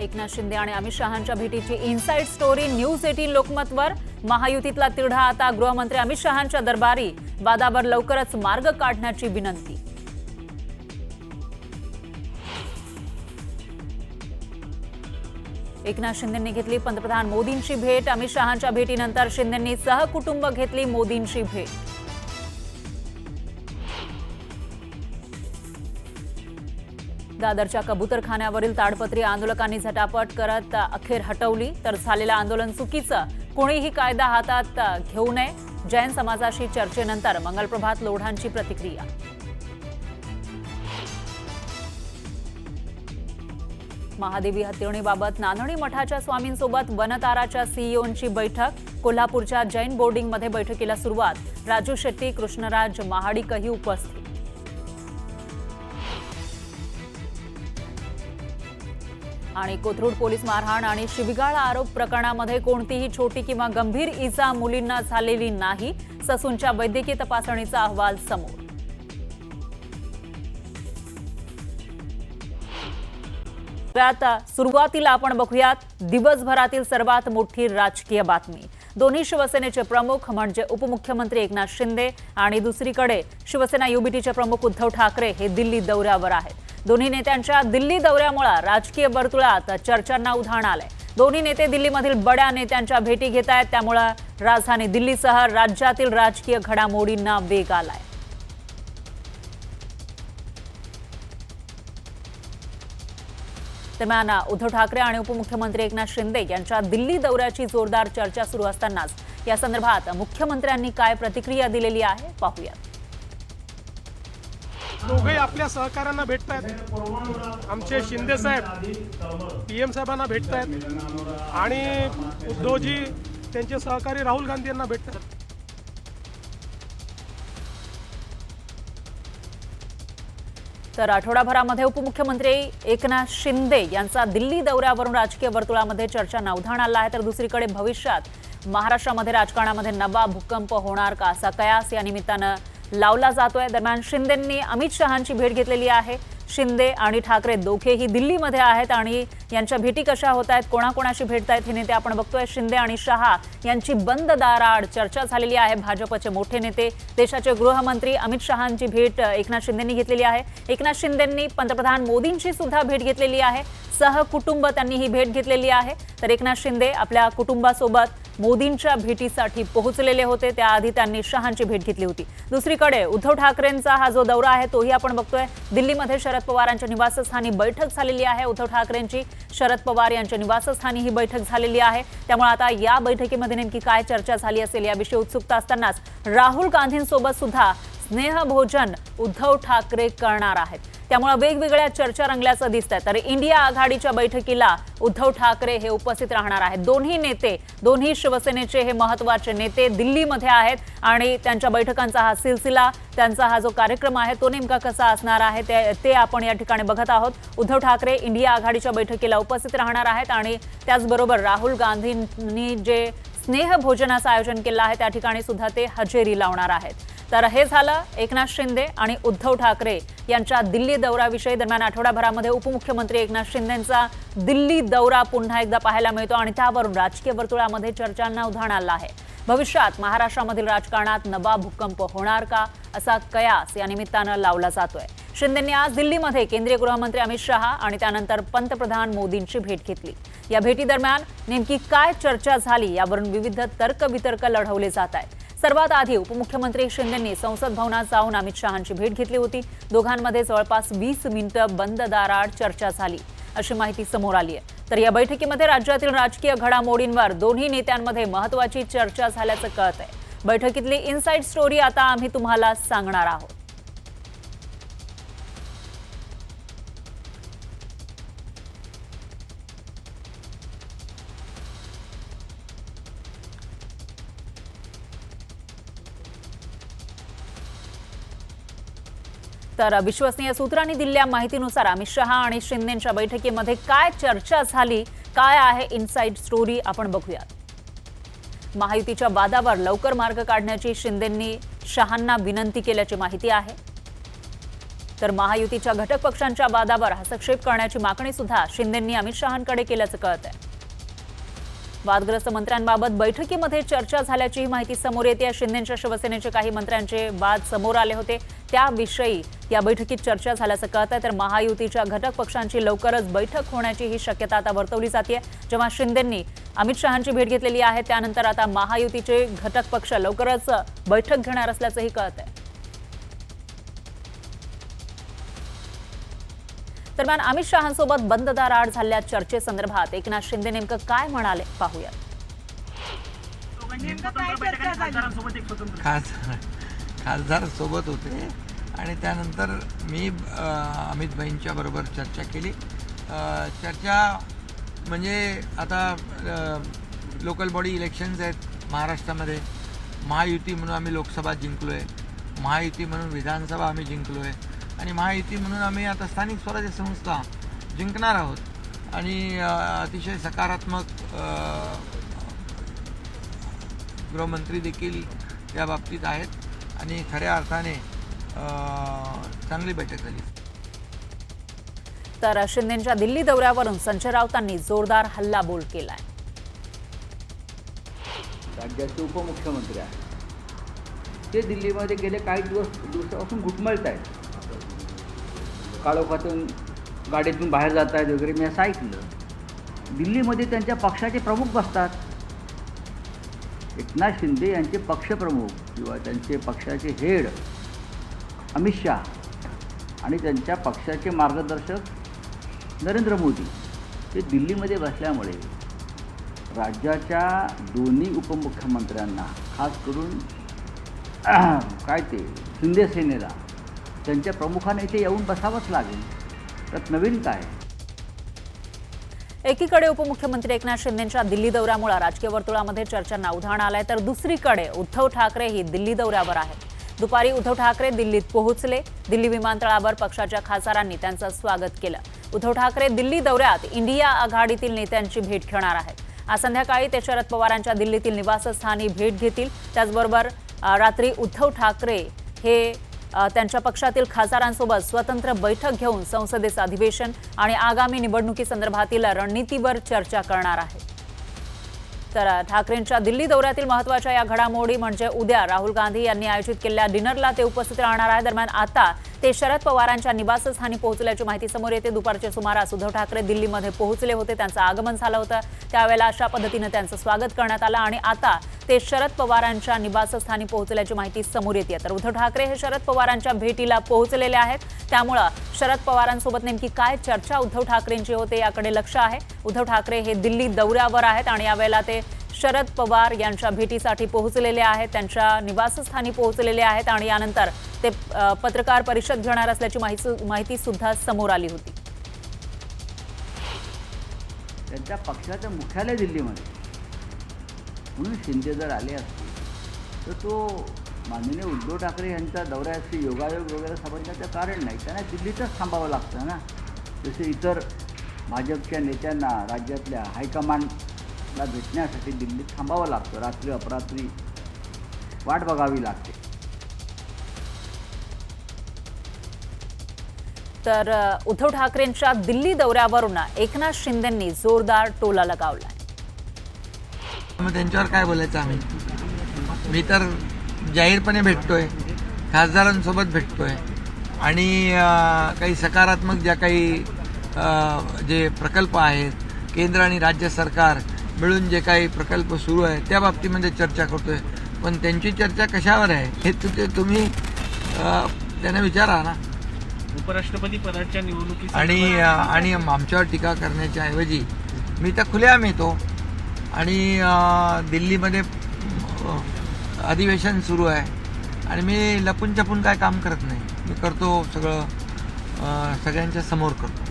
एकनाथ शिंदे आणि अमित शहांच्या भेटीची inside story news 18 लोकमतवर। महायुतीतला तिढा आता गृहमंत्री अमित शहांच्या दरबारी, वादावर लवकरच मार्ग काढण्याची विनंती। एकनाथ शिंदेंनी घेतली पंतप्रधान मोदींची भेट। अमित शहांच्या भेटीनंतर शिंदेंनी सहकुटुंब घेतली मोदींची भेट। दादरच्या कबूतरखान्यावरील ताडपत्री आंदोलकांनी झटापट करत अखेर हटवली, तर झालेलं आंदोलन चुकीचं, कोणीही कायदा हातात घेऊ नये। जैन समाजाशी चर्चेनंतर मंगलप्रभात लोढांची प्रतिक्रिया। महादेवी हत्तीणीबाबत नानोणी मठाच्या स्वामींसोबत वनताराच्या सीईओंची बैठक। कोल्हापूरच्या जैन बोर्डिंगमध्ये बैठकीला सुरुवात। राजू शेट्टी, कृष्णराज महाडिकही उपस्थित। आणि कोथरूड पोलीस मारहाण आणि शिवीगाळ आरोप प्रकरणामध्ये कोणतीही छोटी किंवा गंभीर इजा मुलींना झालेली नाही। ससूनच्या वैद्यकीय तपासणीचा अहवाल समोर। सुरुवातीला आपण बघूयात दिवसभरातील सर्वात मोठी राजकीय बातमी। दोन्ही शिवसेनेचे प्रमुख म्हणजे उपमुख्यमंत्री एकनाथ शिंदे आणि दुसरीकडे शिवसेना युबीटीचे प्रमुख उद्धव ठाकरे हे दिल्ली दौऱ्यावर आहेत। दोन्ही नेत्यांच्या दिल्ली दौऱ्यामुळे राजकीय वर्तुळात चर्चांना उधाण आलंय। दोन्ही नेते दिल्लीमधील बड्या नेत्यांच्या भेटी घेत आहेत, त्यामुळे राजधानी दिल्लीसह राज्यातील राजकीय घडामोडींना वेग आलाय। दरम्यान उद्धव ठाकरे आणि उपमुख्यमंत्री एकनाथ शिंदे यांच्या दिल्ली दौऱ्याची जोरदार चर्चा सुरू असतानाच या संदर्भात मुख्यमंत्र्यांनी काय प्रतिक्रिया दिलेली आहे पाहूया। दोघेही आपल्या सहकाऱ्यांना भेटतायत। आमचे शिंदे साहेब पीएम साहेबांना भेटतायत आणि उद्धवजी त्यांचे सहकारी राहुल गांधी यांना भेटतात। तर आठवडाभरामध्ये उपमुख्यमंत्री एकनाथ शिंदे यांचा दिल्ली दौऱ्यावरून राजकीय वर्तुळामध्ये चर्चांना उधाण आलं आहे। तर दुसरीकडे भविष्यात महाराष्ट्रामध्ये राजकारणामध्ये नवा भूकंप होणार का असा कयास या निमित्तानं लावला जातोय। दरम्यान शिंदेंनी अमित शहांची भेट घेतलेली आहे। शिंदे आणि ठाकरे दोघेही दिल्लीमध्ये आहेत आणि यांच्या भेटी कशा होत आहेत, कोणाकोणाशी भेटतायत हे नेते आपण बघतोय। शिंदे आणि शहा यांची बंद दाराआड चर्चा झालेली आहे। भाजपचे मोठे नेते देशाचे गृहमंत्री अमित शहांची भेट एकनाथ शिंदेंनी घेतलेली आहे। एकनाथ शिंदेंनी पंतप्रधान मोदींची सुद्धा भेट घेतलेली आहे। सहकुटुंब त्यांनी ही भेट घेतलेली आहे। तर एकनाथ शिंदे आपल्या कुटुंबासोबत मोदींच्या भेटीसाठी पोहोचलेले होते, त्याआधी त्यांनी शहांची भेट घेतली होती। दुसरीकडे उद्धव ठाकरेंचा हा जो दौरा आहे तोही आपण बघतोय। दिल्लीमध्ये शरद पवार यांच्या निवासस्थानी बैठक झालेली आहे। उद्धव ठाकरेंची शरद पवार यांच्या निवासस्थानी ही बैठक झालेली आहे। त्यामुळे आता या बैठकीमध्ये नेमकी काय चर्चा झाली असेल याविषयी उत्सुकता असतानाच राहुल गांधींसोबत सुद्धा स्नेहभोजन उद्धव ठाकरे करणार आहेत। त्यामुळे वेगवेगळ्या चर्चा रंगल्याचं दिसतंय। तर इंडिया आघाडीच्या बैठकीला उद्धव ठाकरे हे उपस्थित राहणार आहेत। दोन्ही नेते, दोन्ही शिवसेनेचे हे महत्त्वाचे नेते दिल्लीमध्ये आहेत आणि त्यांच्या बैठकांचा हा सिलसिला, त्यांचा हा जो कार्यक्रम आहे तो नेमका कसा असणार आहे ते आपण या ठिकाणी बघत आहोत। उद्धव ठाकरे इंडिया आघाडीच्या बैठकीला उपस्थित राहणार आहेत आणि त्याचबरोबर राहुल गांधींनी जे स्नेहभोजनाचं आयोजन केलं आहे त्या ठिकाणी सुद्धा ते हजेरी लावणार आहेत। तर हे झालं एकनाथ शिंदे आणि उद्धव ठाकरे यांच्या दिल्ली दौऱ्याविषयी। दरम्यान आठवडाभरामध्ये उपमुख्यमंत्री एकनाथ शिंदेंचा दिल्ली दौरा पुन्हा एकदा पाहायला मिळतो आणि त्यावरून राजकीय वर्तुळामध्ये चर्चांना उधाण आलं आहे। भविष्यात महाराष्ट्रामधील राजकारणात नवा भूकंप होणार का असा कयास या निमित्तानं लावला जातोय। शिंदेंनी आज दिल्लीमध्ये केंद्रीय गृहमंत्री अमित शहा आणि त्यानंतर पंतप्रधान मोदींची भेट घेतली। या भेटीदरम्यान नेमकी काय चर्चा झाली यावरून विविध तर्कवितर्क लढवले जात आहेत। सर्वात आधी उपमुख्यमंत्री शिंदेंनी संसद भवनात जाऊन अमित शहांची भेट घेतली होती। दोघांमध्ये जवळपास 20 मिनिटं बंद दाराआड चर्चा झाली अशी माहिती समोर आली आहे। तर या बैठकीमध्ये राज्यातील राजकीय घडामोडींवर दोन्ही नेत्यांमध्ये महत्त्वाची चर्चा झाल्याचं कळत आहे। बैठकीतली इनसाइड स्टोरी आता आम्ही तुम्हाला सांगणार आहोत। तर विश्वसनीय सूत्रांनी दिलेल्या माहितीनुसार अमित शहा आणि शिंदेंच्या बैठकीमध्ये काय चर्चा झाली, काय आहे इनसाइड स्टोरी आपण बघूयात। महायुतीच्या वादावर लवकर मार्ग काढण्याची शिंदेंनी शहांना विनंती केल्याची माहिती आहे। तर महायुतीच्या घटक पक्षांच्या वादावर हस्तक्षेप करण्याची मागणी सुद्धा शिंदेंनी अमित शहांकडे केल्याचं कळत आहे. वादग्रस्त मंत्र्यांबाबत बैठकीमध्ये चर्चा झाल्याची माहिती समोर येते. शिंदेंच्या शिवसेनेचे काही मंत्र्यांचे वाद समोर आले होते, त्याविषयी या बैठकीत चर्चा झाल्याचं कळत आहे. तर महायुतीच्या घटक पक्षांची लवकरच बैठक होण्याची ही शक्यता आता वर्तवली जाते. जेव्हा शिंदेंनी अमित शहांची भेट घेतलेली आहे त्यानंतर आता महायुतीचे घटक पक्ष लवकरच बैठक घेणार असल्याचंही कळत आहे. दरम्यान अमित शहांसोबत बंद दाराआड झालेल्या चर्चेसंदर्भात एकनाथ शिंदे नेमकं काय म्हणाले पाहूया. खासदार सोबत होते आणि त्यानंतर मी अमित भाईंच्या बरोबर चर्चा केली. चर्चा म्हणजे आता लोकल बॉडी इलेक्शन्स आहेत महाराष्ट्रामध्ये. महायुती म्हणून आम्ही लोकसभा जिंकलो आहे, महायुती म्हणून विधानसभा आम्ही जिंकलो आहे आणि महायुती म्हणून आम्ही आता स्थानिक स्वराज्य संस्था जिंकणार आहोत आणि अतिशय सकारात्मक गृहमंत्री देखील त्या बाबतीत आहेत आणि खऱ्या अर्थाने चांगली बैठक झाली. तर शिंदेंच्या दिल्ली दौऱ्यावरून संजय राऊतांनी जोरदार हल्लाबोल केलाय. राज्याचे उपमुख्यमंत्री आहेत ते दिल्लीमध्ये गेले काही दिवसापासून घुटमळत आहेत. काळोखातून गाडीतून बाहेर जात आहेत वगैरे मी असं ऐकलं. दिल्लीमध्ये त्यांच्या पक्षाचे प्रमुख बसतात. एकनाथ शिंदे यांचे पक्षप्रमुख किंवा त्यांचे पक्षाचे हेड अमित शाह आणि त्यांच्या पक्षाचे मार्गदर्शक नरेंद्र मोदी हे दिल्लीमध्ये बसल्यामुळे राज्याच्या दोन्ही उपमुख्यमंत्र्यांना खास करून काय ते शिंदे सेनेला त्यांच्या प्रमुखाने इथे येऊन बसावंच लागेल. त्यात नवीन काय. एकीकडे उपमुख्यमंत्री एकनाथ शिंदेंच्या दिल्ली दौऱ्यामुळे राजकीय वर्तुळामध्ये चर्चांना उधाण आलंय, तर दुसरीकडे उद्धव ठाकरेही दिल्ली दौऱ्यावर आहेत. दुपारी उद्धव ठाकरे दिल्लीत पोहोचले. दिल्ली विमानतळावर पक्षाच्या खासदारांनी त्यांचं स्वागत केलं. उद्धव ठाकरे दिल्ली दौऱ्यात इंडिया आघाडीतील नेत्यांची भेट घेणार आहेत. आज संध्याकाळी ते शरद पवारांच्या दिल्लीतील निवासस्थानी भेट घेतील. त्याचबरोबर रात्री उद्धव ठाकरे हे त्यांच्या पक्षातील खासदारांसोबत स्वतंत्र बैठक घेऊन संसदेचं अधिवेशन आणि आगामी निवडणुकीसंदर्भातील रणनीतीवर चर्चा करणार आहेत. तर ठाकरेंच्या दिल्ली दौऱ्यातील महत्त्वाच्या या घडामोडी म्हणजे उद्या राहुल गांधी यांनी आयोजित केलेल्या डिनरला ते उपस्थित राहणार आहे. दरम्यान आता ते शरद पवारांच्या निवासस्थानी पोहोचल्याची माहिती समोर येते. दुपारच्या सुमारास उद्धव ठाकरे दिल्लीमध्ये पोहोचले होते. त्यांचं आगमन झालं होतं. त्यावेळेला अशा पद्धतीनं त्यांचं स्वागत करण्यात आलं आणि आता ते शरद पवारांच्या निवासस्थानी पोहोचल्याची माहिती समोर येते. तर उद्धव ठाकरे हे शरद पवारांच्या भेटीला पोहोचलेले आहेत. त्यामुळं शरद पवारांसोबत नेमकी काय चर्चा उद्धव ठाकरेंची होते याकडे लक्ष आहे. उद्धव ठाकरे हे दिल्ली दौऱ्यावर आहेत आणि यावेळेला ते शरद पवार यांच्या भेटीसाठी पोहोचलेले आहेत. त्यांच्या निवासस्थानी पोहोचलेले आहेत आणि यानंतर ते पत्रकार परिषद घेणार असल्याची माहिती सुद्धा समोर आली होती. त्यांच्या पक्षाचं मुख्यालय दिल्लीमध्ये म्हणून शिंदे जर आले असते तर तो माननीय उद्धव ठाकरे यांच्या दौऱ्याची योगायोग वगैरे समजण्याचं कारण नाही. त्यांना दिल्लीतच थांबावं लागतं ना. जसे इतर भाजपच्या नेत्यांना राज्यातल्या हायकमांडला भेटण्यासाठी दिल्लीत थांबावं लागतं. रात्री अपरात्री वाट बघावी लागते. तर उद्धव ठाकरेंच्या दिल्ली दौऱ्यावरून एकनाथ शिंदेंनी जोरदार टोला लगावलाय. मग त्यांच्यावर काय बोलायचं आम्ही. मी तर जाहीरपणे भेटतोय, खासदारांसोबत भेटतोय आणि काही सकारात्मक ज्या काही जे प्रकल्प आहेत केंद्र आणि राज्य सरकार मिळून जे काही प्रकल्प सुरू आहे त्या बाबतीमध्ये चर्चा करतोय. पण त्यांची चर्चा कशावर आहे हे तुम्ही त्यांना विचारा ना. उपराष्ट्रपती पदाच्या निवडणुकीत आणि आमच्यावर टीका करण्याच्या ऐवजी मी तर खुलेआम येतो आणि दिल्लीमध्ये अधिवेशन सुरू आहे आणि मी लपून छपून काय काम करत नाही. मी करतो सगळं सगळ्यांच्या समोर करतो.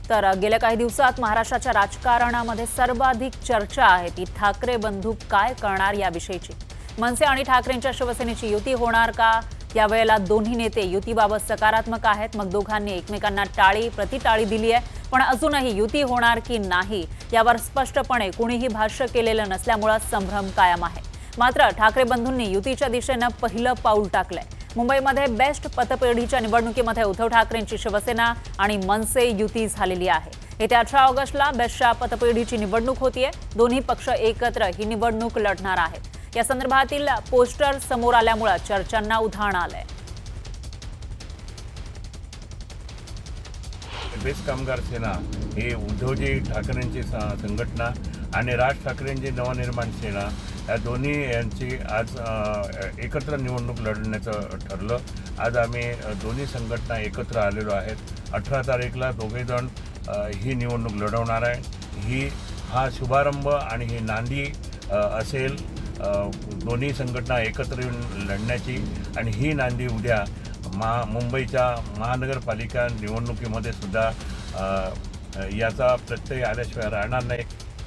तर गेल्या काही दिवसात महाराष्ट्राच्या राजकारणामध्ये सर्वाधिक चर्चा आहे ती ठाकरे बंधू काय करणार याविषयीची. मनसे आणि ठाकरेंच्या शिवसेनेची युती होणार का? यावेळेला दोन्ही नेते युतीबाबत सकारात्मक आहेत. मग दोघांनी एकमेकांना टाळी प्रतिटाळी दिली आहे. पण अजूनही युती होणार की नाही यावर स्पष्टपणे कुणीही भाष्य केलेलं नसल्यामुळे संभ्रम कायम आहे. मात्र ठाकरे बंधूंनी युतीच्या दिशेनं पहिलं पाऊल टाकलंय. मुंबईमध्ये बेस्ट पतपेढीच्या निवडणुकीमध्ये उद्धव ठाकरेंची शिवसेना आणि मनसे युती झालेली आहे. येत्या 18 ऑगस्टला बेस्टच्या पतपेढीची निवडणूक होतीये. दोन्ही पक्ष एकत्र ही निवडणूक लढणार आहेत. या संदर्भातील पोस्टर समोर आल्यामुळे चर्चांना उधाण आलंय. बेस्ट कामगार सेना हे उद्धवजी ठाकरेंची संघटना आणि राज ठाकरेंची नवनिर्माण सेना या दोन्ही यांची आज एकत्र निवडणूक लढण्याचं ठरलं. आज आम्ही दोन्ही संघटना एकत्र आलेलो आहेत. 18 तारीखला दोघेजण ही निवडणूक लढवणार आहे. हा शुभारंभ आणि ही नांदी असेल दोन्ही संघटना एकत्र येऊन लढण्याची. आणि ही नांदी उद्या मुंबईच्या महानगरपालिका निवडणुकीमध्ये सुद्धा याचा प्रत्यय आल्याशिवाय राहणार नाही.